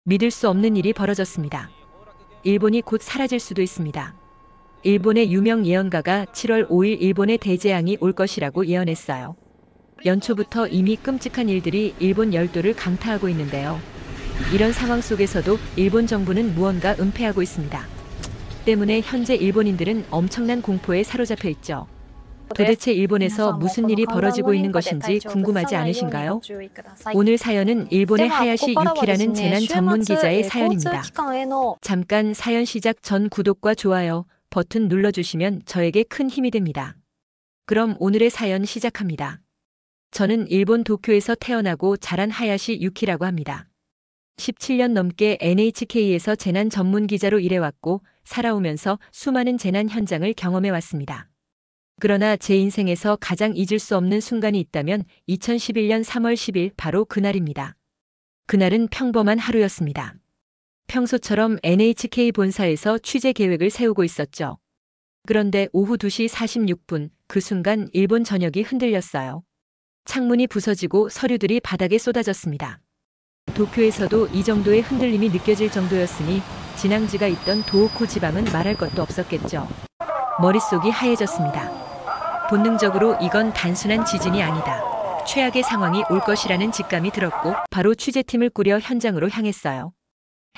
믿을 수 없는 일이 벌어졌습니다. 일본이 곧 사라질 수도 있습니다. 일본의 유명 예언가가 7월 5일 일본에 대재앙이 올 것이라고 예언했어요. 연초부터 이미 끔찍한 일들이 일본 열도를 강타하고 있는데요. 이런 상황 속에서도 일본 정부는 무언가 은폐하고 있습니다. 때문에 현재 일본인들은 엄청난 공포에 사로잡혀 있죠. 도대체 일본에서 무슨 일이 벌어지고 있는 것인지 궁금하지 않으신가요? 오늘 사연은 일본의 하야시 유키라는 재난 전문 기자의 사연입니다. 잠깐 사연 시작 전 구독과 좋아요 버튼 눌러주시면 저에게 큰 힘이 됩니다. 그럼 오늘의 사연 시작합니다. 저는 일본 도쿄에서 태어나고 자란 하야시 유키라고 합니다. 17년 넘게 NHK에서 재난 전문 기자로 일해왔고 살아오면서 수많은 재난 현장을 경험해왔습니다. 그러나 제 인생에서 가장 잊을 수 없는 순간이 있다면 2011년 3월 10일 바로 그날입니다. 그날은 평범한 하루였습니다. 평소처럼 NHK 본사에서 취재 계획을 세우고 있었죠. 그런데 오후 2시 46분 그 순간 일본 전역이 흔들렸어요. 창문이 부서지고 서류들이 바닥에 쏟아졌습니다. 도쿄에서도 이 정도의 흔들림이 느껴질 정도였으니 진앙지가 있던 도호쿠 지방은 말할 것도 없었겠죠. 머릿속이 하얘졌습니다. 본능적으로 이건 단순한 지진이 아니다. 최악의 상황이 올 것이라는 직감이 들었고 바로 취재팀을 꾸려 현장으로 향했어요.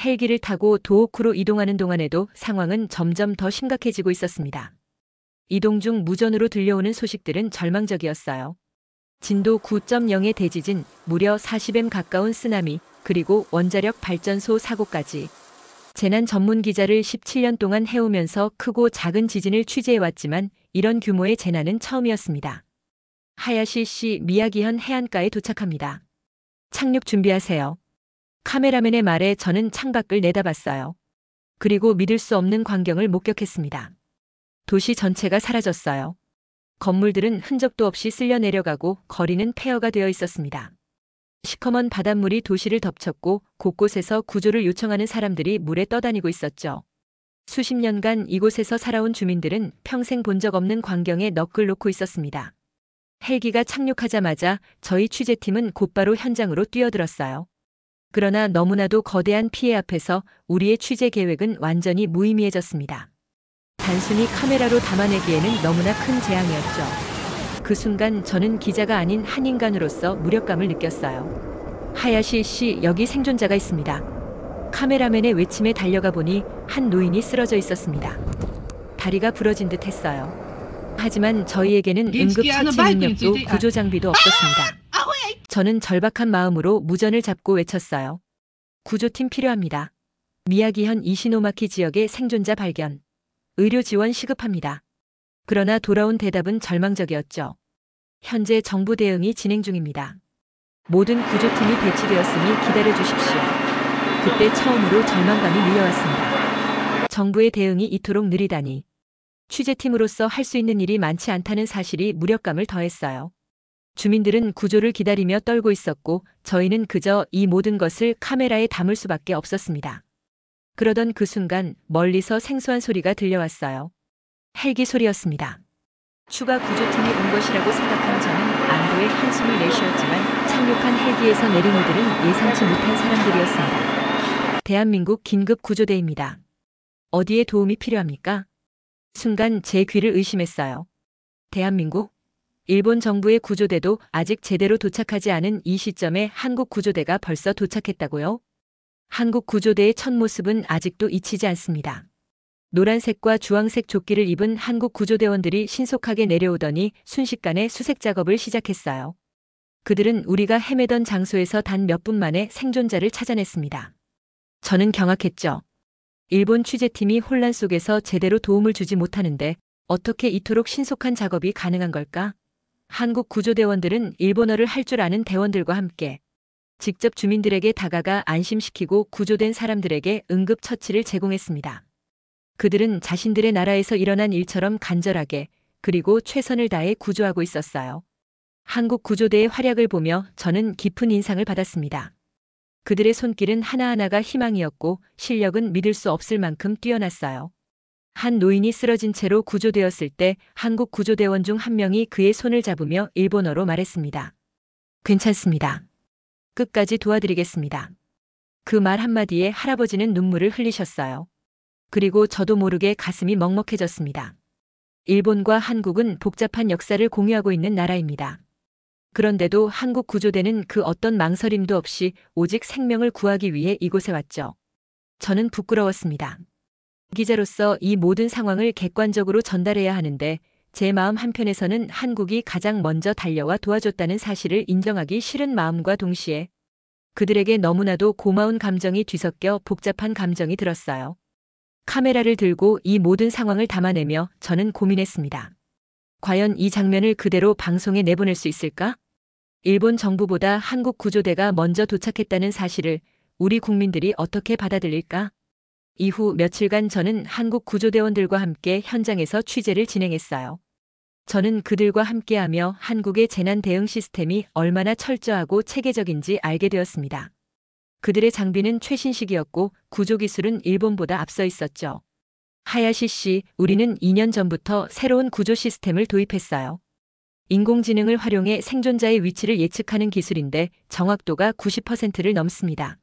헬기를 타고 도호쿠로 이동하는 동안에도 상황은 점점 더 심각해지고 있었습니다. 이동 중 무전으로 들려오는 소식들은 절망적이었어요. 진도 9.0의 대지진, 무려 40M 가까운 쓰나미, 그리고 원자력 발전소 사고까지. 재난 전문 기자를 17년 동안 해오면서 크고 작은 지진을 취재해왔지만 이런 규모의 재난은 처음이었습니다. 하야시시 미야기현 해안가에 도착합니다. 착륙 준비하세요. 카메라맨의 말에 저는 창밖을 내다봤어요. 그리고 믿을 수 없는 광경을 목격했습니다. 도시 전체가 사라졌어요. 건물들은 흔적도 없이 쓸려 내려가고 거리는 폐허가 되어 있었습니다. 시커먼 바닷물이 도시를 덮쳤고 곳곳에서 구조를 요청하는 사람들이 물에 떠다니고 있었죠. 수십 년간 이곳에서 살아온 주민들은 평생 본 적 없는 광경에 넋을 놓고 있었습니다. 헬기가 착륙하자마자 저희 취재팀은 곧바로 현장으로 뛰어들었어요. 그러나 너무나도 거대한 피해 앞에서 우리의 취재 계획은 완전히 무의미해졌습니다. 단순히 카메라로 담아내기에는 너무나 큰 재앙이었죠. 그 순간 저는 기자가 아닌 한 인간으로서 무력감을 느꼈어요. 하야시 씨, 여기 생존자가 있습니다. 카메라맨의 외침에 달려가 보니 한 노인이 쓰러져 있었습니다. 다리가 부러진 듯 했어요. 하지만 저희에게는 응급 처치 능력도 구조 장비도 없었습니다. 저는 절박한 마음으로 무전을 잡고 외쳤어요. 구조팀 필요합니다. 미야기현 이시노마키 지역의 생존자 발견. 의료 지원 시급합니다. 그러나 돌아온 대답은 절망적이었죠. 현재 정부 대응이 진행 중입니다. 모든 구조팀이 배치되었으니 기다려 주십시오. 그때 처음으로 절망감이 밀려왔습니다. 정부의 대응이 이토록 느리다니. 취재팀으로서 할 수 있는 일이 많지 않다는 사실이 무력감을 더했어요. 주민들은 구조를 기다리며 떨고 있었고 저희는 그저 이 모든 것을 카메라에 담을 수밖에 없었습니다. 그러던 그 순간 멀리서 생소한 소리가 들려왔어요. 헬기 소리였습니다. 추가 구조팀이 온 것이라고 생각한 저는 안도의 한숨을 내쉬었지만 착륙한 헬기에서 내린 이들은 예상치 못한 사람들이었습니다. 대한민국 긴급구조대입니다. 어디에 도움이 필요합니까? 순간 제 귀를 의심했어요. 대한민국? 일본 정부의 구조대도 아직 제대로 도착하지 않은 이 시점에 한국 구조대가 벌써 도착했다고요? 한국 구조대의 첫 모습은 아직도 잊히지 않습니다. 노란색과 주황색 조끼를 입은 한국 구조대원들이 신속하게 내려오더니 순식간에 수색 작업을 시작했어요. 그들은 우리가 헤매던 장소에서 단 몇 분 만에 생존자를 찾아냈습니다. 저는 경악했죠. 일본 취재팀이 혼란 속에서 제대로 도움을 주지 못하는데 어떻게 이토록 신속한 작업이 가능한 걸까? 한국 구조대원들은 일본어를 할 줄 아는 대원들과 함께 직접 주민들에게 다가가 안심시키고 구조된 사람들에게 응급처치를 제공했습니다. 그들은 자신들의 나라에서 일어난 일처럼 간절하게 그리고 최선을 다해 구조하고 있었어요. 한국 구조대의 활약을 보며 저는 깊은 인상을 받았습니다. 그들의 손길은 하나하나가 희망이었고 실력은 믿을 수 없을 만큼 뛰어났어요. 한 노인이 쓰러진 채로 구조되었을 때 한국 구조대원 중 한 명이 그의 손을 잡으며 일본어로 말했습니다. 괜찮습니다. 끝까지 도와드리겠습니다. 그 말 한마디에 할아버지는 눈물을 흘리셨어요. 그리고 저도 모르게 가슴이 먹먹해졌습니다. 일본과 한국은 복잡한 역사를 공유하고 있는 나라입니다. 그런데도 한국 구조대는 그 어떤 망설임도 없이 오직 생명을 구하기 위해 이곳에 왔죠. 저는 부끄러웠습니다. 기자로서 이 모든 상황을 객관적으로 전달해야 하는데 제 마음 한편에서는 한국이 가장 먼저 달려와 도와줬다는 사실을 인정하기 싫은 마음과 동시에 그들에게 너무나도 고마운 감정이 뒤섞여 복잡한 감정이 들었어요. 카메라를 들고 이 모든 상황을 담아내며 저는 고민했습니다. 과연 이 장면을 그대로 방송에 내보낼 수 있을까? 일본 정부보다 한국 구조대가 먼저 도착했다는 사실을 우리 국민들이 어떻게 받아들일까? 이후 며칠간 저는 한국 구조대원들과 함께 현장에서 취재를 진행했어요. 저는 그들과 함께하며 한국의 재난 대응 시스템이 얼마나 철저하고 체계적인지 알게 되었습니다. 그들의 장비는 최신식이었고 구조 기술은 일본보다 앞서 있었죠. 하야시 씨, 우리는 2년 전부터 새로운 구조 시스템을 도입했어요. 인공지능을 활용해 생존자의 위치를 예측하는 기술인데 정확도가 90%를 넘습니다.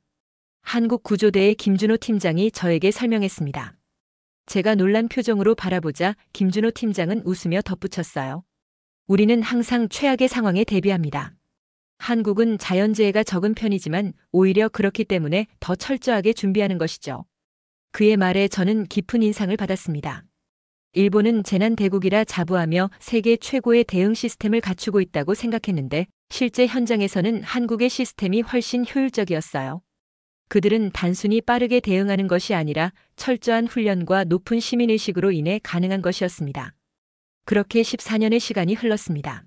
한국 구조대의 김준호 팀장이 저에게 설명했습니다. 제가 놀란 표정으로 바라보자 김준호 팀장은 웃으며 덧붙였어요. 우리는 항상 최악의 상황에 대비합니다. 한국은 자연재해가 적은 편이지만 오히려 그렇기 때문에 더 철저하게 준비하는 것이죠. 그의 말에 저는 깊은 인상을 받았습니다. 일본은 재난 대국이라 자부하며 세계 최고의 대응 시스템을 갖추고 있다고 생각했는데 실제 현장에서는 한국의 시스템이 훨씬 효율적이었어요. 그들은 단순히 빠르게 대응하는 것이 아니라 철저한 훈련과 높은 시민의식으로 인해 가능한 것이었습니다. 그렇게 14년의 시간이 흘렀습니다.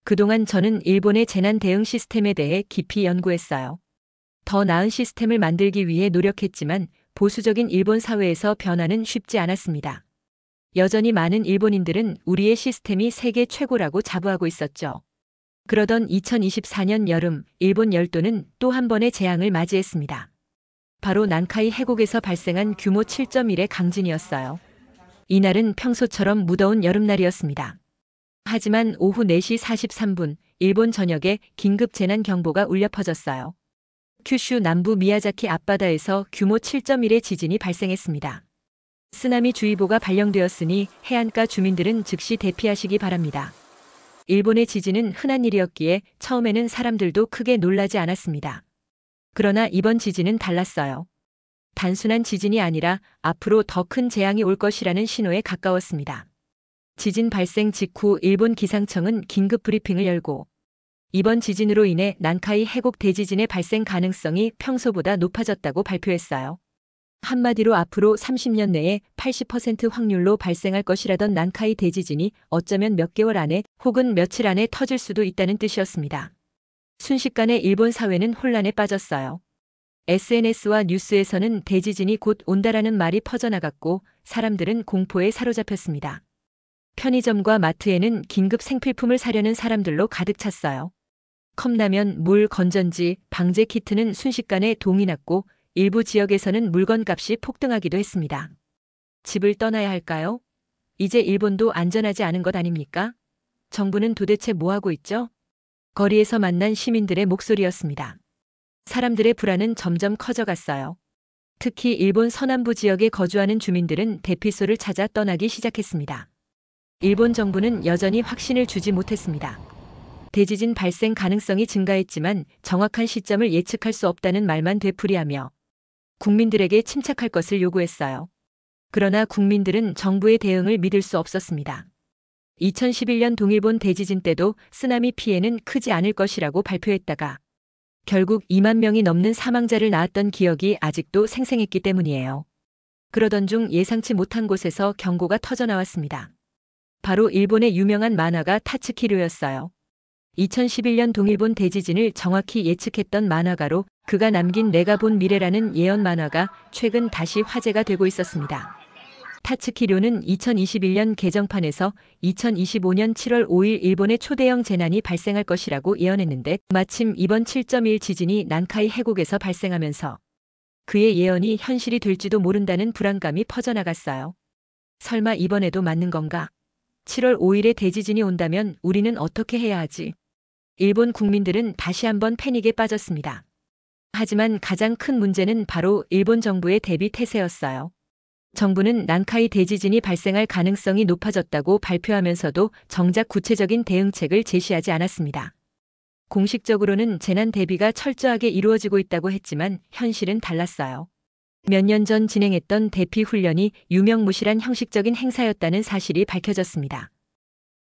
그동안 저는 일본의 재난 대응 시스템에 대해 깊이 연구했어요. 더 나은 시스템을 만들기 위해 노력했지만 보수적인 일본 사회에서 변화는 쉽지 않았습니다. 여전히 많은 일본인들은 우리의 시스템이 세계 최고라고 자부하고 있었죠. 그러던 2024년 여름, 일본 열도는 또 한 번의 재앙을 맞이했습니다. 바로 난카이 해곡에서 발생한 규모 7.1의 강진이었어요. 이날은 평소처럼 무더운 여름날이었습니다. 하지만 오후 4시 43분, 일본 전역에 긴급 재난 경보가 울려 퍼졌어요. 큐슈 남부 미야자키 앞바다에서 규모 7.1의 지진이 발생했습니다. 쓰나미 주의보가 발령되었으니 해안가 주민들은 즉시 대피하시기 바랍니다. 일본의 지진은 흔한 일이었기에 처음에는 사람들도 크게 놀라지 않았습니다. 그러나 이번 지진은 달랐어요. 단순한 지진이 아니라 앞으로 더 큰 재앙이 올 것이라는 신호에 가까웠습니다. 지진 발생 직후 일본 기상청은 긴급 브리핑을 열고 이번 지진으로 인해 난카이 해곡 대지진의 발생 가능성이 평소보다 높아졌다고 발표했어요. 한마디로 앞으로 30년 내에 80% 확률로 발생할 것이라던 난카이 대지진이 어쩌면 몇 개월 안에 혹은 며칠 안에 터질 수도 있다는 뜻이었습니다. 순식간에 일본 사회는 혼란에 빠졌어요. SNS와 뉴스에서는 대지진이 곧 온다라는 말이 퍼져나갔고 사람들은 공포에 사로잡혔습니다. 편의점과 마트에는 긴급 생필품을 사려는 사람들로 가득 찼어요. 컵라면, 물, 건전지, 방제 키트는 순식간에 동이 났고 일부 지역에서는 물건값이 폭등하기도 했습니다. 집을 떠나야 할까요? 이제 일본도 안전하지 않은 것 아닙니까? 정부는 도대체 뭐 하고 있죠? 거리에서 만난 시민들의 목소리였습니다. 사람들의 불안은 점점 커져갔어요. 특히 일본 서남부 지역에 거주하는 주민들은 대피소를 찾아 떠나기 시작했습니다. 일본 정부는 여전히 확신을 주지 못했습니다. 대지진 발생 가능성이 증가했지만 정확한 시점을 예측할 수 없다는 말만 되풀이하며 국민들에게 침착할 것을 요구했어요. 그러나 국민들은 정부의 대응을 믿을 수 없었습니다. 2011년 동일본 대지진 때도 쓰나미 피해는 크지 않을 것이라고 발표했다가 결국 2만 명이 넘는 사망자를 낳았던 기억이 아직도 생생했기 때문이에요. 그러던 중 예상치 못한 곳에서 경고가 터져나왔습니다. 바로 일본의 유명한 만화가 타츠키료였어요. 2011년 동일본 대지진을 정확히 예측했던 만화가로 그가 남긴 내가 본 미래라는 예언 만화가 최근 다시 화제가 되고 있었습니다. 타츠키료는 2021년 개정판에서 2025년 7월 5일 일본의 초대형 재난이 발생할 것이라고 예언했는데 마침 이번 7.1 지진이 난카이 해곡에서 발생하면서 그의 예언이 현실이 될지도 모른다는 불안감이 퍼져나갔어요. 설마 이번에도 맞는 건가? 7월 5일에 대지진이 온다면 우리는 어떻게 해야 하지? 일본 국민들은 다시 한번 패닉에 빠졌습니다. 하지만 가장 큰 문제는 바로 일본 정부의 대비 태세였어요. 정부는 난카이 대지진이 발생할 가능성이 높아졌다고 발표하면서도 정작 구체적인 대응책을 제시하지 않았습니다. 공식적으로는 재난 대비가 철저하게 이루어지고 있다고 했지만 현실은 달랐어요. 몇 년 전 진행했던 대피 훈련이 유명무실한 형식적인 행사였다는 사실이 밝혀졌습니다.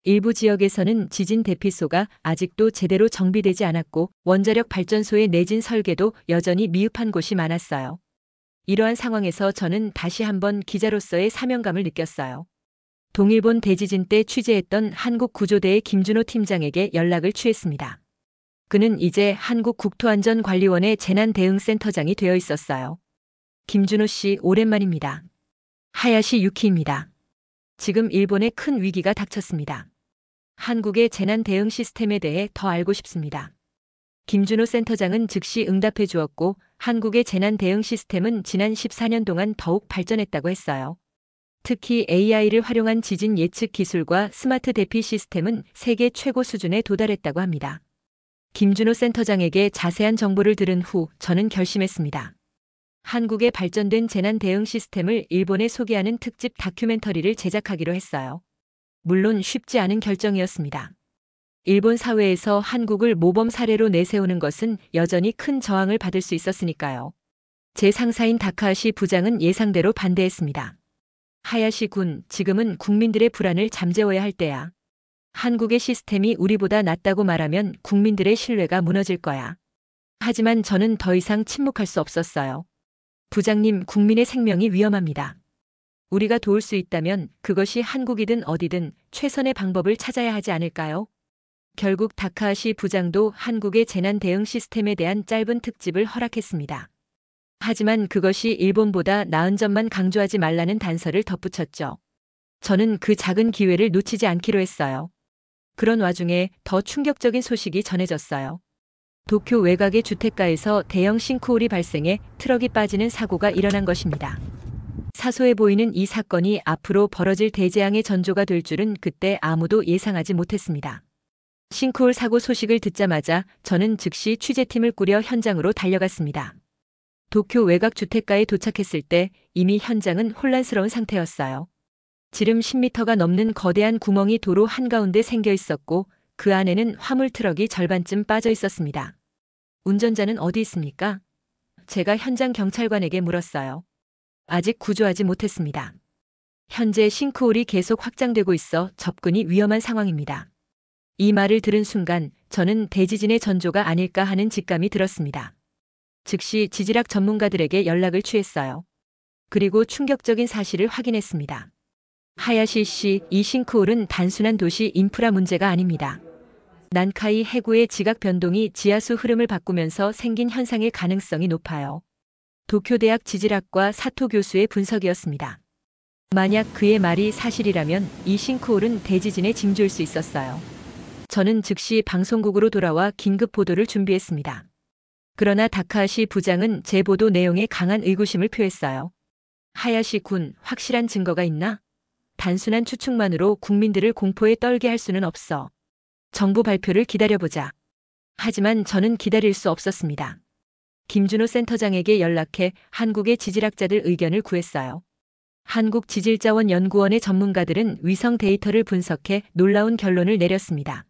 일부 지역에서는 지진 대피소가 아직도 제대로 정비되지 않았고 원자력 발전소의 내진 설계도 여전히 미흡한 곳이 많았어요. 이러한 상황에서 저는 다시 한번 기자로서의 사명감을 느꼈어요. 동일본 대지진 때 취재했던 한국구조대의 김준호 팀장에게 연락을 취했습니다. 그는 이제 한국국토안전관리원의 재난대응센터장이 되어 있었어요. 김준호 씨, 오랜만입니다. 하야시 유키입니다. 지금 일본에 큰 위기가 닥쳤습니다. 한국의 재난 대응 시스템에 대해 더 알고 싶습니다. 김준호 센터장은 즉시 응답해 주었고 한국의 재난 대응 시스템은 지난 14년 동안 더욱 발전했다고 했어요. 특히 AI를 활용한 지진 예측 기술과 스마트 대피 시스템은 세계 최고 수준에 도달했다고 합니다. 김준호 센터장에게 자세한 정보를 들은 후 저는 결심했습니다. 한국의 발전된 재난 대응 시스템을 일본에 소개하는 특집 다큐멘터리를 제작하기로 했어요. 물론 쉽지 않은 결정이었습니다. 일본 사회에서 한국을 모범 사례로 내세우는 것은 여전히 큰 저항을 받을 수 있었으니까요. 제 상사인 다카하시 부장은 예상대로 반대했습니다. 하야시 군, 지금은 국민들의 불안을 잠재워야 할 때야. 한국의 시스템이 우리보다 낫다고 말하면 국민들의 신뢰가 무너질 거야. 하지만 저는 더 이상 침묵할 수 없었어요. 부장님, 국민의 생명이 위험합니다. 우리가 도울 수 있다면 그것이 한국이든 어디든 최선의 방법을 찾아야 하지 않을까요? 결국 다카하시 부장도 한국의 재난 대응 시스템에 대한 짧은 특집을 허락했습니다. 하지만 그것이 일본보다 나은 점만 강조하지 말라는 단서를 덧붙였죠. 저는 그 작은 기회를 놓치지 않기로 했어요. 그런 와중에 더 충격적인 소식이 전해졌어요. 도쿄 외곽의 주택가에서 대형 싱크홀이 발생해 트럭이 빠지는 사고가 일어난 것입니다. 사소해 보이는 이 사건이 앞으로 벌어질 대재앙의 전조가 될 줄은 그때 아무도 예상하지 못했습니다. 싱크홀 사고 소식을 듣자마자 저는 즉시 취재팀을 꾸려 현장으로 달려갔습니다. 도쿄 외곽 주택가에 도착했을 때 이미 현장은 혼란스러운 상태였어요. 지름 10m가 넘는 거대한 구멍이 도로 한가운데 생겨 있었고 그 안에는 화물 트럭이 절반쯤 빠져 있었습니다. 운전자는 어디 있습니까? 제가 현장 경찰관에게 물었어요. 아직 구조하지 못했습니다. 현재 싱크홀이 계속 확장되고 있어 접근이 위험한 상황입니다. 이 말을 들은 순간 저는 대지진의 전조가 아닐까 하는 직감이 들었습니다. 즉시 지질학 전문가들에게 연락을 취했어요. 그리고 충격적인 사실을 확인했습니다. 하야시 씨, 이 싱크홀은 단순한 도시 인프라 문제가 아닙니다. 난카이 해구의 지각 변동이 지하수 흐름을 바꾸면서 생긴 현상일 가능성이 높아요. 도쿄대학 지질학과 사토 교수의 분석이었습니다. 만약 그의 말이 사실이라면 이 싱크홀은 대지진의 징조일 수 있었어요. 저는 즉시 방송국으로 돌아와 긴급 보도를 준비했습니다. 그러나 다카하시 부장은 제 보도 내용에 강한 의구심을 표했어요. 하야시 군, 확실한 증거가 있나? 단순한 추측만으로 국민들을 공포에 떨게 할 수는 없어. 정부 발표를 기다려보자. 하지만 저는 기다릴 수 없었습니다. 김준호 센터장에게 연락해 한국의 지질학자들 의견을 구했어요. 한국지질자원연구원의 전문가들은 위성 데이터를 분석해 놀라운 결론을 내렸습니다.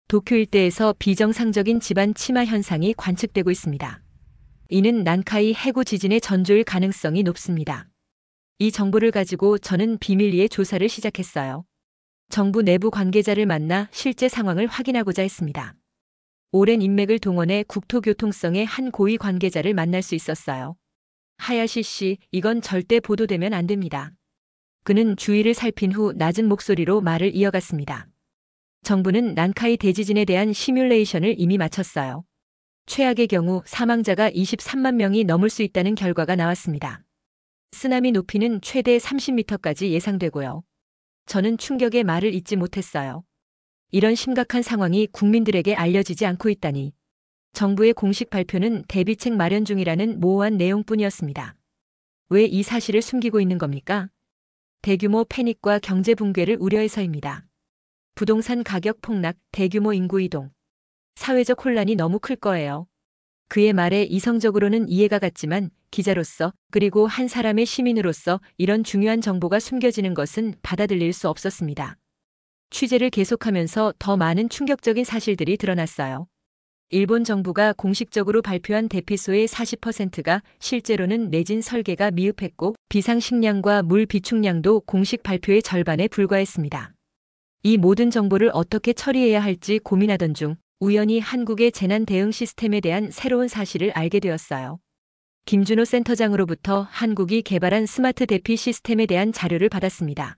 도쿄 일대에서 비정상적인 지반 침하 현상이 관측되고 있습니다. 이는 난카이 해구 지진의 전조일 가능성이 높습니다. 이 정보를 가지고 저는 비밀리에 조사를 시작했어요. 정부 내부 관계자를 만나 실제 상황을 확인하고자 했습니다. 오랜 인맥을 동원해 국토교통성의 한 고위 관계자를 만날 수 있었어요. 하야시 씨, 이건 절대 보도되면 안 됩니다. 그는 주위를 살핀 후 낮은 목소리로 말을 이어갔습니다. 정부는 난카이 대지진에 대한 시뮬레이션을 이미 마쳤어요. 최악의 경우 사망자가 23만 명이 넘을 수 있다는 결과가 나왔습니다. 쓰나미 높이는 최대 30m까지 예상되고요. 저는 충격의 말을 잇지 못했어요. 이런 심각한 상황이 국민들에게 알려지지 않고 있다니. 정부의 공식 발표는 대비책 마련 중이라는 모호한 내용뿐이었습니다. 왜 이 사실을 숨기고 있는 겁니까? 대규모 패닉과 경제 붕괴를 우려해서입니다. 부동산 가격 폭락, 대규모 인구 이동. 사회적 혼란이 너무 클 거예요. 그의 말에 이성적으로는 이해가 갔지만 기자로서 그리고 한 사람의 시민으로서 이런 중요한 정보가 숨겨지는 것은 받아들일 수 없었습니다. 취재를 계속하면서 더 많은 충격적인 사실들이 드러났어요. 일본 정부가 공식적으로 발표한 대피소의 40%가 실제로는 내진 설계가 미흡했고 비상식량과 물 비축량도 공식 발표의 절반에 불과했습니다. 이 모든 정보를 어떻게 처리해야 할지 고민하던 중 우연히 한국의 재난 대응 시스템에 대한 새로운 사실을 알게 되었어요. 김준호 센터장으로부터 한국이 개발한 스마트 대피 시스템에 대한 자료를 받았습니다.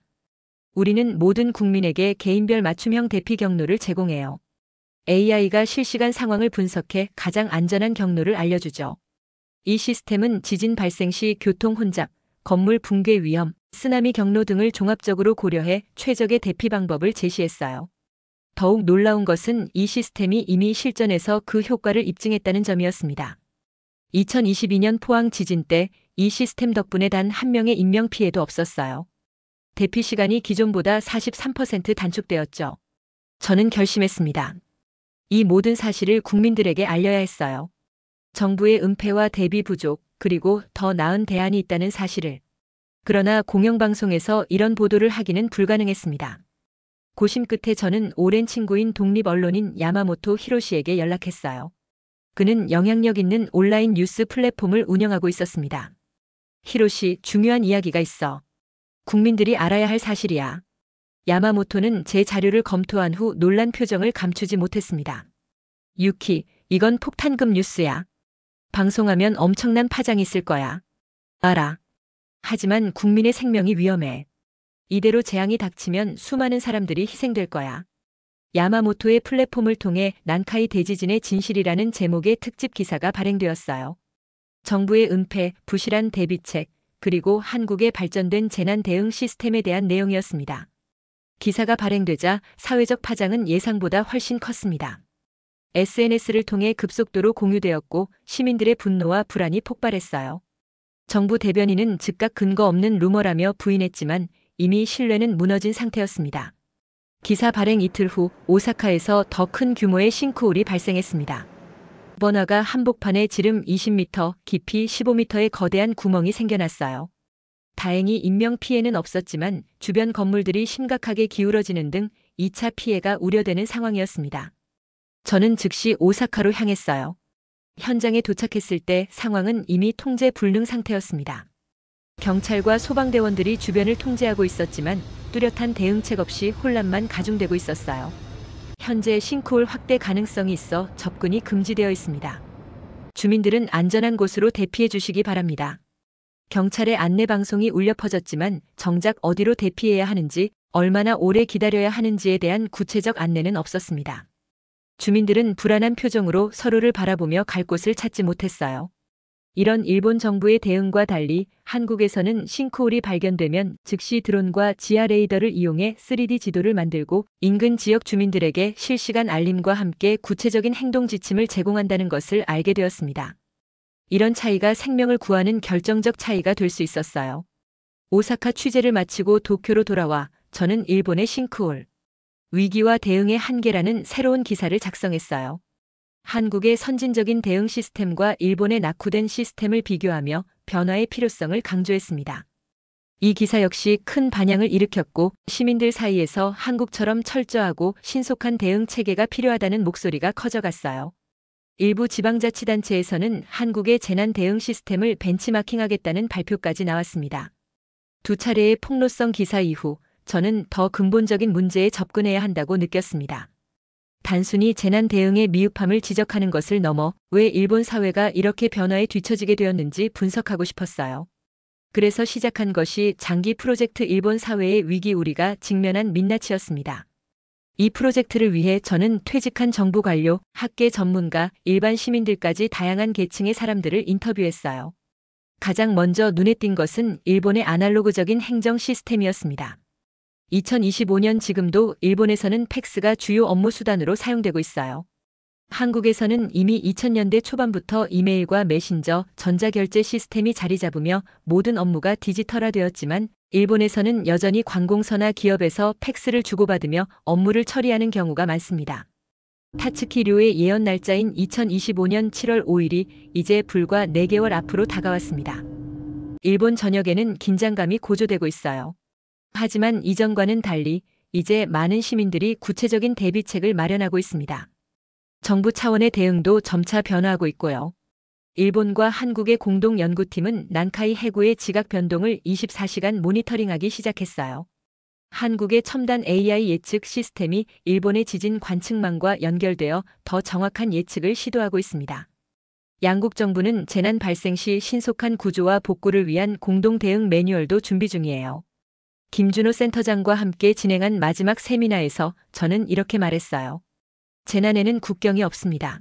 우리는 모든 국민에게 개인별 맞춤형 대피 경로를 제공해요. AI가 실시간 상황을 분석해 가장 안전한 경로를 알려주죠. 이 시스템은 지진 발생 시 교통 혼잡, 건물 붕괴 위험, 쓰나미 경로 등을 종합적으로 고려해 최적의 대피 방법을 제시했어요. 더욱 놀라운 것은 이 시스템이 이미 실전에서 그 효과를 입증했다는 점이었습니다. 2022년 포항 지진 때 이 시스템 덕분에 단 한 명의 인명피해도 없었어요. 대피 시간이 기존보다 43% 단축되었죠. 저는 결심했습니다. 이 모든 사실을 국민들에게 알려야 했어요. 정부의 은폐와 대비 부족, 그리고 더 나은 대안이 있다는 사실을. 그러나 공영방송에서 이런 보도를 하기는 불가능했습니다. 고심 끝에 저는 오랜 친구인 독립언론인 야마모토 히로시에게 연락했어요. 그는 영향력 있는 온라인 뉴스 플랫폼을 운영하고 있었습니다. 히로시, 중요한 이야기가 있어. 국민들이 알아야 할 사실이야. 야마모토는 제 자료를 검토한 후 놀란 표정을 감추지 못했습니다. 유키, 이건 폭탄급 뉴스야. 방송하면 엄청난 파장이 있을 거야. 알아. 하지만 국민의 생명이 위험해. 이대로 재앙이 닥치면 수많은 사람들이 희생될 거야. 야마모토의 플랫폼을 통해 난카이 대지진의 진실이라는 제목의 특집 기사가 발행되었어요. 정부의 은폐, 부실한 대비책, 그리고 한국의 발전된 재난 대응 시스템에 대한 내용이었습니다. 기사가 발행되자 사회적 파장은 예상보다 훨씬 컸습니다. SNS를 통해 급속도로 공유되었고 시민들의 분노와 불안이 폭발했어요. 정부 대변인은 즉각 근거 없는 루머라며 부인했지만 이미 신뢰는 무너진 상태였습니다. 기사 발행 이틀 후 오사카에서 더 큰 규모의 싱크홀이 발생했습니다. 번화가 한복판에 지름 20m, 깊이 15m의 거대한 구멍이 생겨났어요. 다행히 인명피해는 없었지만 주변 건물들이 심각하게 기울어지는 등 2차 피해가 우려되는 상황이었습니다. 저는 즉시 오사카로 향했어요. 현장에 도착했을 때 상황은 이미 통제 불능 상태였습니다. 경찰과 소방대원들이 주변을 통제하고 있었지만 뚜렷한 대응책 없이 혼란만 가중되고 있었어요. 현재 싱크홀 확대 가능성이 있어 접근이 금지되어 있습니다. 주민들은 안전한 곳으로 대피해 주시기 바랍니다. 경찰의 안내 방송이 울려 퍼졌지만 정작 어디로 대피해야 하는지, 얼마나 오래 기다려야 하는지에 대한 구체적 안내는 없었습니다. 주민들은 불안한 표정으로 서로를 바라보며 갈 곳을 찾지 못했어요. 이런 일본 정부의 대응과 달리 한국에서는 싱크홀이 발견되면 즉시 드론과 지하 레이더를 이용해 3D 지도를 만들고 인근 지역 주민들에게 실시간 알림과 함께 구체적인 행동 지침을 제공한다는 것을 알게 되었습니다. 이런 차이가 생명을 구하는 결정적 차이가 될 수 있었어요. 오사카 취재를 마치고 도쿄로 돌아와 저는 일본의 싱크홀 위기와 대응의 한계라는 새로운 기사를 작성했어요. 한국의 선진적인 대응 시스템과 일본의 낙후된 시스템을 비교하며 변화의 필요성을 강조했습니다. 이 기사 역시 큰 반향을 일으켰고 시민들 사이에서 한국처럼 철저하고 신속한 대응 체계가 필요하다는 목소리가 커져갔어요. 일부 지방자치단체에서는 한국의 재난 대응 시스템을 벤치마킹하겠다는 발표까지 나왔습니다. 두 차례의 폭로성 기사 이후 저는 더 근본적인 문제에 접근해야 한다고 느꼈습니다. 단순히 재난 대응의 미흡함을 지적하는 것을 넘어 왜 일본 사회가 이렇게 변화에 뒤처지게 되었는지 분석하고 싶었어요. 그래서 시작한 것이 장기 프로젝트 일본 사회의 위기 우리가 직면한 민낯이었습니다. 이 프로젝트를 위해 저는 퇴직한 정부 관료, 학계 전문가, 일반 시민들까지 다양한 계층의 사람들을 인터뷰했어요. 가장 먼저 눈에 띈 것은 일본의 아날로그적인 행정 시스템이었습니다. 2025년 지금도 일본에서는 팩스가 주요 업무 수단으로 사용되고 있어요. 한국에서는 이미 2000년대 초반부터 이메일과 메신저, 전자결제 시스템이 자리 잡으며 모든 업무가 디지털화되었지만 일본에서는 여전히 관공서나 기업에서 팩스를 주고받으며 업무를 처리하는 경우가 많습니다. 타츠키료의 예언 날짜인 2025년 7월 5일이 이제 불과 4개월 앞으로 다가왔습니다. 일본 전역에는 긴장감이 고조되고 있어요. 하지만 이전과는 달리 이제 많은 시민들이 구체적인 대비책을 마련하고 있습니다. 정부 차원의 대응도 점차 변화하고 있고요. 일본과 한국의 공동 연구팀은 난카이 해구의 지각 변동을 24시간 모니터링하기 시작했어요. 한국의 첨단 AI 예측 시스템이 일본의 지진 관측망과 연결되어 더 정확한 예측을 시도하고 있습니다. 양국 정부는 재난 발생 시 신속한 구조와 복구를 위한 공동 대응 매뉴얼도 준비 중이에요. 김준호 센터장과 함께 진행한 마지막 세미나에서 저는 이렇게 말했어요. 재난에는 국경이 없습니다.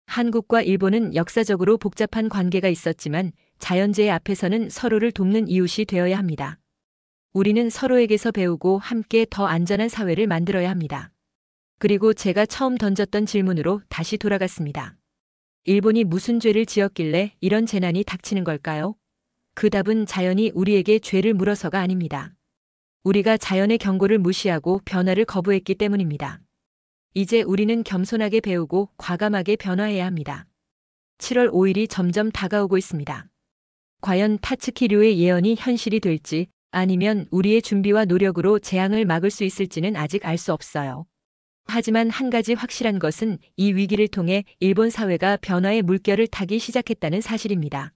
한국과 일본은 역사적으로 복잡한 관계가 있었지만 자연재해 앞에서는 서로를 돕는 이웃이 되어야 합니다. 우리는 서로에게서 배우고 함께 더 안전한 사회를 만들어야 합니다. 그리고 제가 처음 던졌던 질문으로 다시 돌아갔습니다. 일본이 무슨 죄를 지었길래 이런 재난이 닥치는 걸까요? 그 답은 자연이 우리에게 죄를 물어서가 아닙니다. 우리가 자연의 경고를 무시하고 변화를 거부했기 때문입니다. 이제 우리는 겸손하게 배우고 과감하게 변화해야 합니다. 7월 5일이 점점 다가오고 있습니다. 과연 타츠키류의 예언이 현실이 될지 아니면 우리의 준비와 노력으로 재앙을 막을 수 있을지는 아직 알 수 없어요. 하지만 한 가지 확실한 것은 이 위기를 통해 일본 사회가 변화의 물결을 타기 시작했다는 사실입니다.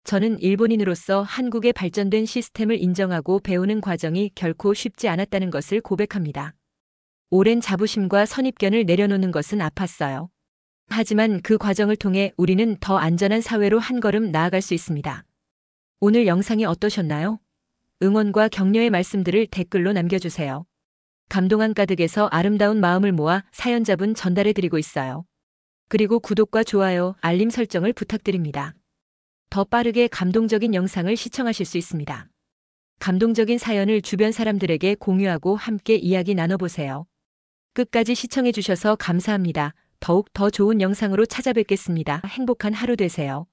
저는 일본인으로서 한국의 발전된 시스템을 인정하고 배우는 과정이 결코 쉽지 않았다는 것을 고백합니다. 오랜 자부심과 선입견을 내려놓는 것은 아팠어요. 하지만 그 과정을 통해 우리는 더 안전한 사회로 한 걸음 나아갈 수 있습니다. 오늘 영상이 어떠셨나요? 응원과 격려의 말씀들을 댓글로 남겨주세요. 감동한 가득에서 아름다운 마음을 모아 사연자분 전달해드리고 있어요. 그리고 구독과 좋아요, 알림 설정을 부탁드립니다. 더 빠르게 감동적인 영상을 시청하실 수 있습니다. 감동적인 사연을 주변 사람들에게 공유하고 함께 이야기 나눠보세요. 끝까지 시청해주셔서 감사합니다. 더욱 더 좋은 영상으로 찾아뵙겠습니다. 행복한 하루 되세요.